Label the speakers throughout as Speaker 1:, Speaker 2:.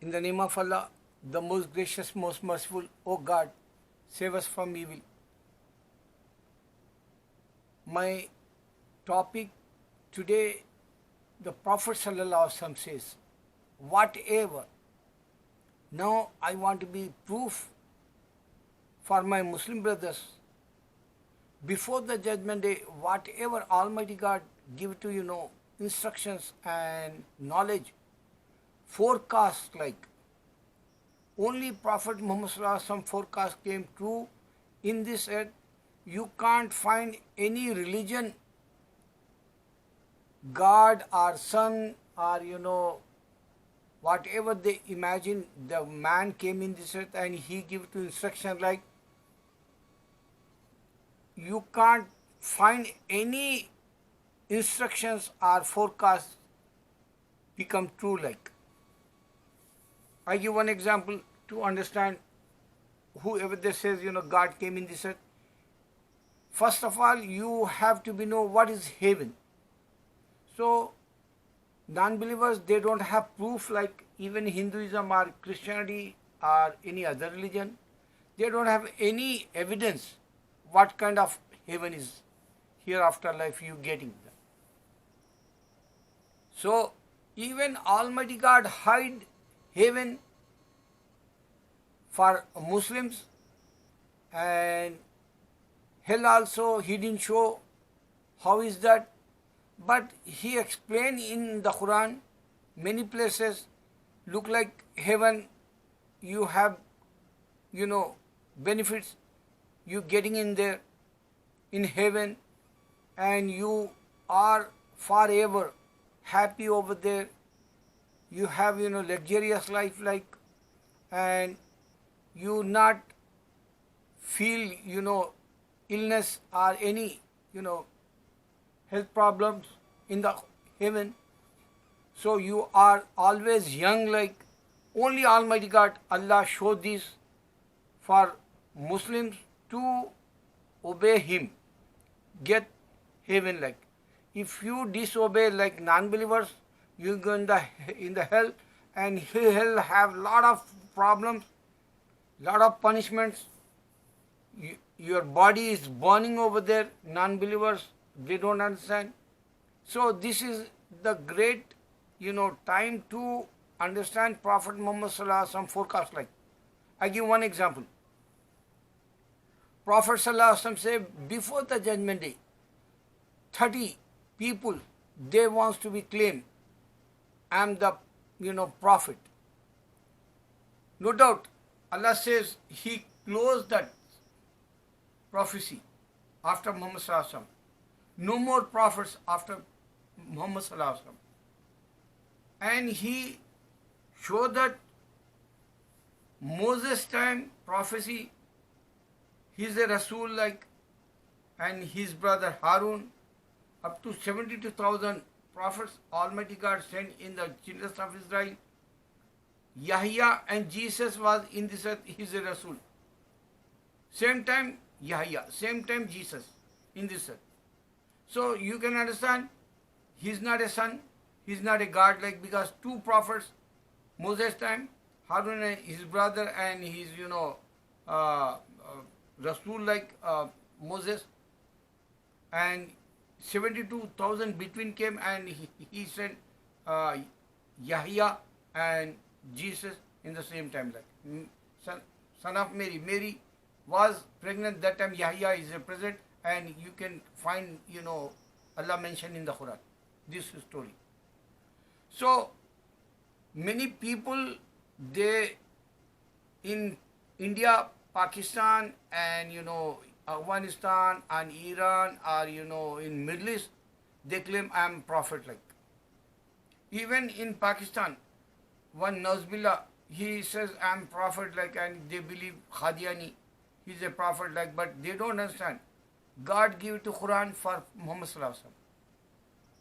Speaker 1: In the name of Allah, the most gracious, most merciful, O God, save us from evil. My topic today, the Prophet ﷺ says, whatever. Now I want to be proof for my Muslim brothers. Before the judgment day, whatever Almighty God give to instructions and knowledge, forecast like only Prophet Muhammad ﷺ forecast came true in this earth. You can't find any religion, God or son or whatever they imagine. The man came in this earth and he give to instruction like, you can't find any instructions or forecasts become true like. I give one example to understand whoever they says, God came in this earth. First of all, you have to know what is heaven. So, non-believers, they don't have proof like even Hinduism or Christianity or any other religion. They don't have any evidence what kind of heaven is hereafter life you getting. So, even Almighty God hide heaven for Muslims, and hell also he didn't show how is that, but he explained in the Quran many places. Look like heaven, you have benefits, you getting in there in heaven, and you are forever happy over there. You have luxurious life like, and you not feel illness or any health problems in the heaven. So you are always young like. Only Almighty God, Allah showed this for Muslims to obey Him, get heaven like. If you disobey like non-believers, you go in the hell, and hell have lot of problems, lot of punishments. Your body is burning over there. Non-believers, they don't understand. So this is the great time to understand Prophet Muhammad Sallallahu Alaihi Wasallam forecast like. I give one example. Prophet Sallallahu Alaihi Wasallam said, before the judgment day, 30 people, they wants to be claimed, I am the prophet. No doubt, Allah says He closed that prophecy after Muhammad Sallallahu Alaihi Wasallam. No more prophets after Muhammad Sallallahu Alaihi Wasallam. And He showed that Moses' time prophecy, he's a Rasul like, and his brother Harun, up to 72,000 prophets Almighty God sent in the children of Israel. Yahya and Jesus was in this earth, he's a Rasul. Same time Yahya, same time Jesus in this earth. So you can understand, he's not a son, he's not a God like, because two prophets, Moses' time, Harun and his brother, and his Rasul like Moses, and 72,000 between came, and he sent Yahya and Jesus in the same time like. Son of Mary. Mary was pregnant that time. Yahya is present, and you can find Allah mentioned in the Quran this story. So many people, they in India, Pakistan, and Afghanistan and Iran, or in Middle East, they claim I am prophet like. Even in Pakistan, one Nazbillah, he says I am prophet like, and they believe Qadiani, he's a prophet like, but they don't understand. God gave to Quran for Muhammad Sallallahu Alaihi Wasallam.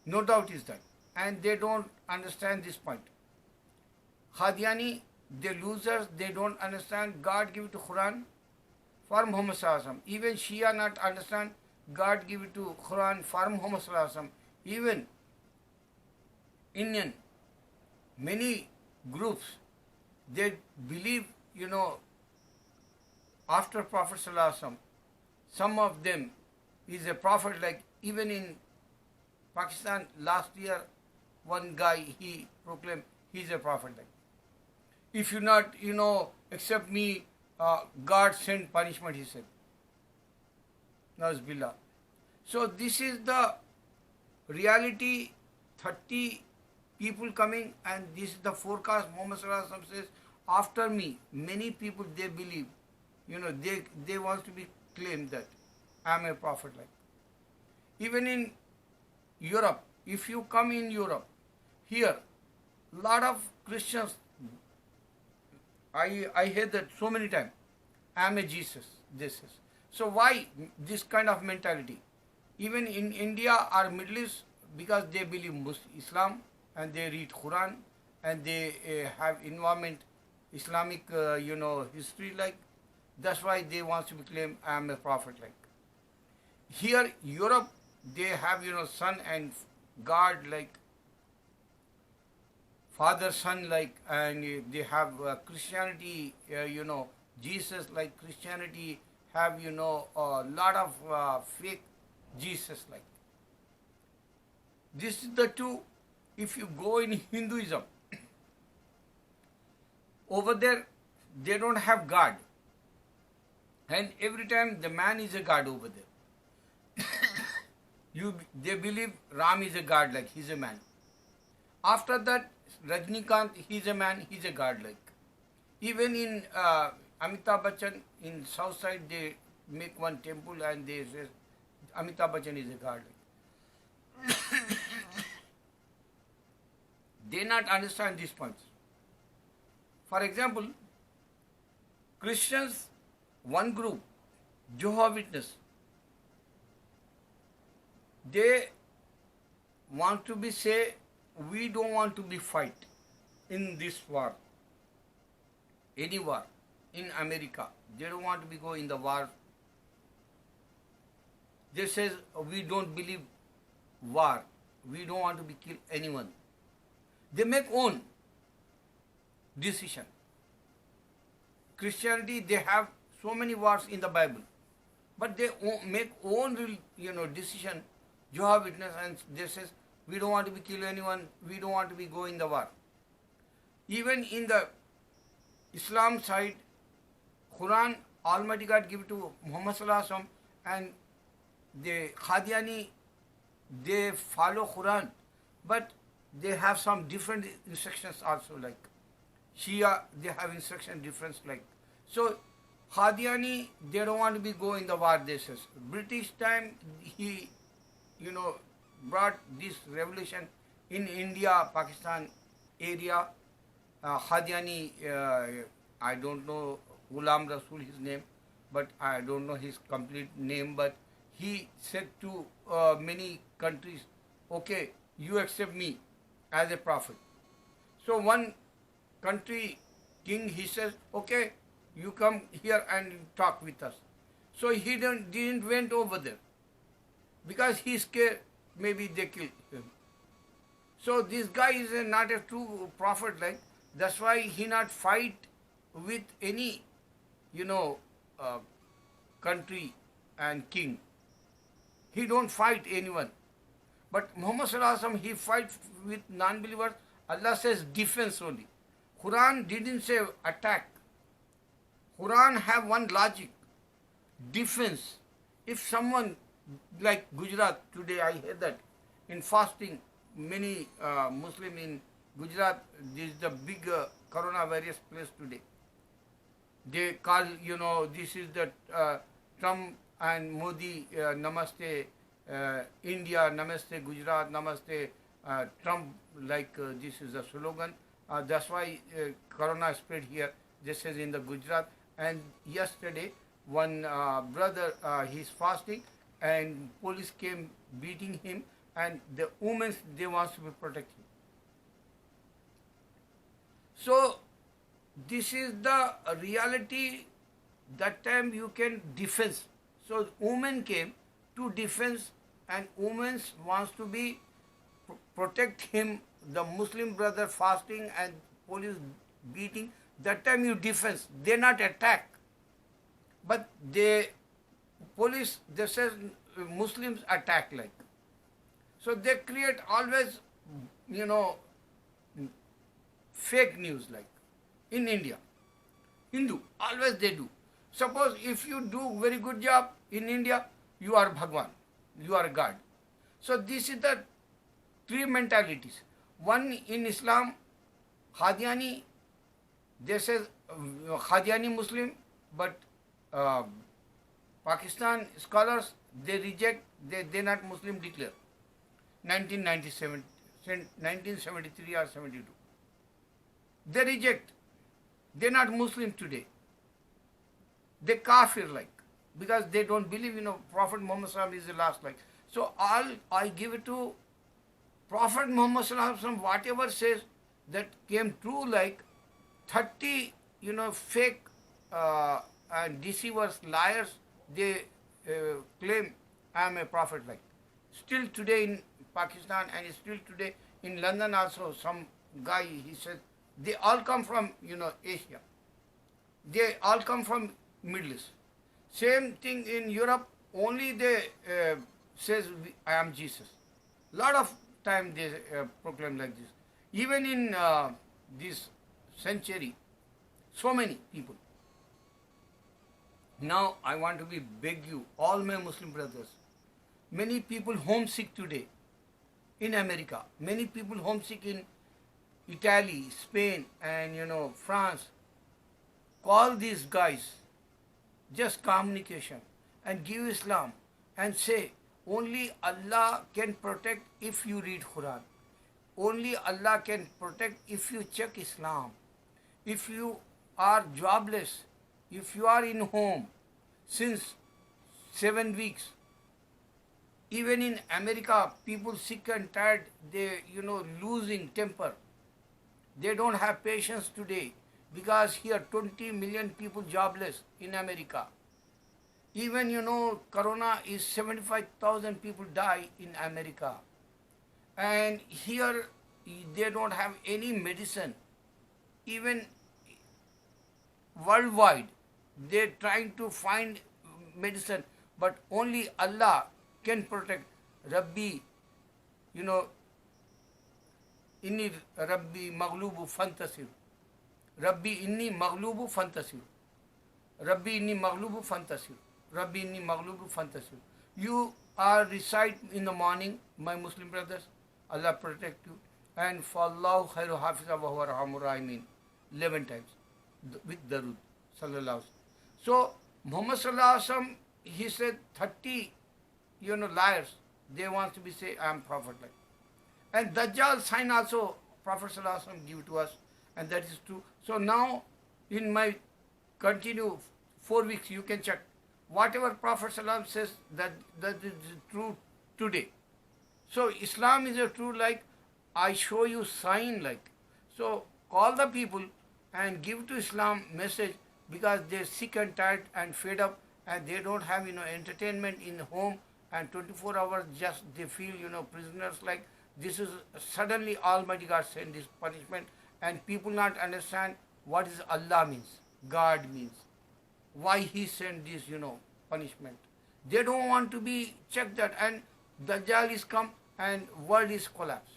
Speaker 1: No doubt is that. And they don't understand this point. Qadiani, they losers, they don't understand God give to Quran for Muhammad Sallallahu Alaihi Wasallam. Even Shia not understand God give to Quran for Muhammad Sallallahu Alaihi Wasallam. Even Indian, many groups, they believe, after Prophet Sallallahu Alaihi Wasallam, some of them is a prophet. Like even in Pakistan last year, one guy he proclaimed he's a prophet. Like if you not accept me, God send punishment. He said, Nazbillah. So this is the reality. 30 people coming, and this is the forecast. Muhammad Sallallahu Alaihi Wasallam says, after me, many people they believe, they want to be claimed that I am a prophet. Like even in Europe, if you come in Europe, here, lot of Christians, I hear that so many times, I am a Jesus. This is so why this kind of mentality? Even in India or Middle East, because they believe Islam and they read Quran and they have involvement Islamic history, like that's why they want to be claimed I am a prophet. Like here Europe, they have son and God, like father son, like, and they have Christianity, Jesus, like Christianity have a lot of fake Jesus. Like this is the two. If you go in Hinduism, over there they don't have God, and every time the man is a God over there. They believe Ram is a God, like he's a man. After that, Rajnikant, he's a man, he's a God. Like even in Amitabh Bachchan in South Side, they make one temple and they say Amitabh Bachchan is a God. Like they not understand these points. For example, Christians, one group, Jehovah's Witness, they want to be say, we don't want to be fight in this war, any war. In America, they don't want to be go in the war. They says we don't believe war. We don't want to be kill anyone. They make own decision. Christianity, they have so many wars in the Bible, but they make own decision. Jehovah's Witness, and they says we don't want to be kill anyone. We don't want to be go in the war. Even in the Islam side, Quran, Almighty God give to Muhammad Sallallahu Alaihi Wasallam, and the Qadiani, they follow Quran, but they have some different instructions also. Like Shia, they have instruction difference. Like so, Qadiani, they don't want to be go in the war. They says British time he, brought this revolution in India, Pakistan area. Qadiani, I don't know Ghulam Rasul his name, but I don't know his complete name. But he said to many countries, okay, you accept me as a prophet. So one country king, he says, okay, you come here and talk with us. So he didn't went over there because he's scared maybe they kill him. So this guy is not a true prophet. Like that's why he not fight with any country and king. He don't fight anyone. But Muhammad Sallallahu Alaihi Wasallam, he fights with non-believers. Allah says defense only. Quran didn't say attack. Quran have one logic, defense. If someone like Gujarat today, I hear that in fasting, many Muslim in Gujarat, this is the big coronavirus place today. They call, this is the Trump and Modi, Namaste, India, Namaste, Gujarat, Namaste, Trump, like this is a slogan. That's why corona spread here. This is in the Gujarat. And yesterday, one brother, he's fasting, and police came beating him, and the women, they want to be protected. So, this is the reality. That time you can defense. So women came to defense, and women wants to be protect him, the Muslim brother fasting and police beating. That time you defense. They not attack. But they, police, they says Muslims attack like. So they create always, you know, fake news like in India. Hindu, always they do. Suppose if you do very good job in India, you are Bhagwan, you are God. So this is the three mentalities. One in Islam, Qadiani, they say Qadiani Muslim, but Pakistan scholars, they reject, they not Muslim declare. 1997, 1973 or 72. They reject. They're not Muslim today. They kafir like, because they don't believe, you know, Prophet Muhammad Sallallahu Alaihi Wasallam is the last like. So all I give it to Prophet Muhammad Sallallahu Alaihi Wasallam, whatever says that came true like 30, you know, fake and deceivers, liars, they claim I am a prophet like. Still today in Pakistan and still today in London also, some guy, he says, they all come from, you know, Asia. They all come from Middle East. Same thing in Europe, only they says, I am Jesus. Lot of time they proclaim like this. Even in this century, so many people. Now I want to beg you, all my Muslim brothers, many people homesick today in America, many people homesick in Italy, Spain, and you know, France. Call these guys, just communication, and give Islam, and say, only Allah can protect if you read Quran. Only Allah can protect if you check Islam. If you are jobless, if you are in home since 7 weeks, even in America, people sick and tired, they, you know, losing temper. They don't have patience today because here 20 million people jobless in America. Even, you know, Corona is 75,000 people die in America. And here they don't have any medicine. Even worldwide, they're trying to find medicine, but only Allah can protect. Rabbi, you know, Inni Rabbi Maghlubu Fantasir. Rabbi Inni Maghlubu Fantasir. Rabbi Inni Maghlubu Fantasir. Rabbi Inni Maghlubu Fantasir. You are recite in the morning, my Muslim brothers, Allah protect you. And for Allah khairu hafiza wa huwa arhamur rahimin, 11 times with Darud sallallahu alaihi wasallam. So Muhammad sallallahu alaihi wasallam, he said 30, you know, liars, they want to be say I am prophet like. And Dajjal sign also Prophet sallallahu alaihi wasallam give to us, and that is true. So now in my continue 4 weeks, you can check whatever Prophet sallallahu alaihi wasallam says, that is true today. So Islam is a true like, I show you sign like. So call the people and give to Islam message, because they're sick and tired and fed up, and they don't have, you know, entertainment in home, and 24 hours just they feel, you know, prisoners like. This is suddenly Almighty God send this punishment, and people not understand what is Allah means, God means, why He sent this, you know, punishment. They don't want to be checked that, and Dajjal is come and world is collapsed.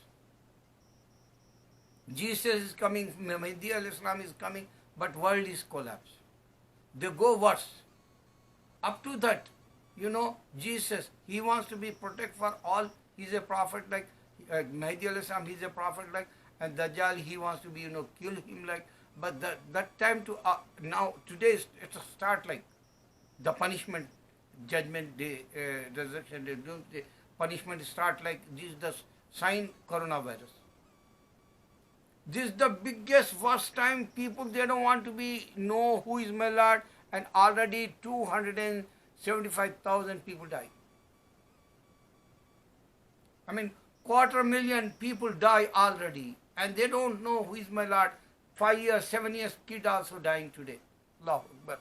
Speaker 1: Jesus is coming, Mahdi al-Islam is coming, but world is collapsed. They go worse. Up to that, you know, Jesus, He wants to be protect for all. He's a prophet like, Mahdi al-Islam, he's a prophet like, and Dajjal, he wants to be, you know, kill him like. But that time to, now, today, it's a start like, the punishment, judgment day, resurrection day, doomsday, punishment start like, this is the sign coronavirus. This is the biggest, worst time people, they don't want to know who is my Lord, and already 275,000 people died. I mean, 250,000 people die already, and they don't know who is my Lord. 5 years, 7 years, kid also dying today. Allahu Akbar.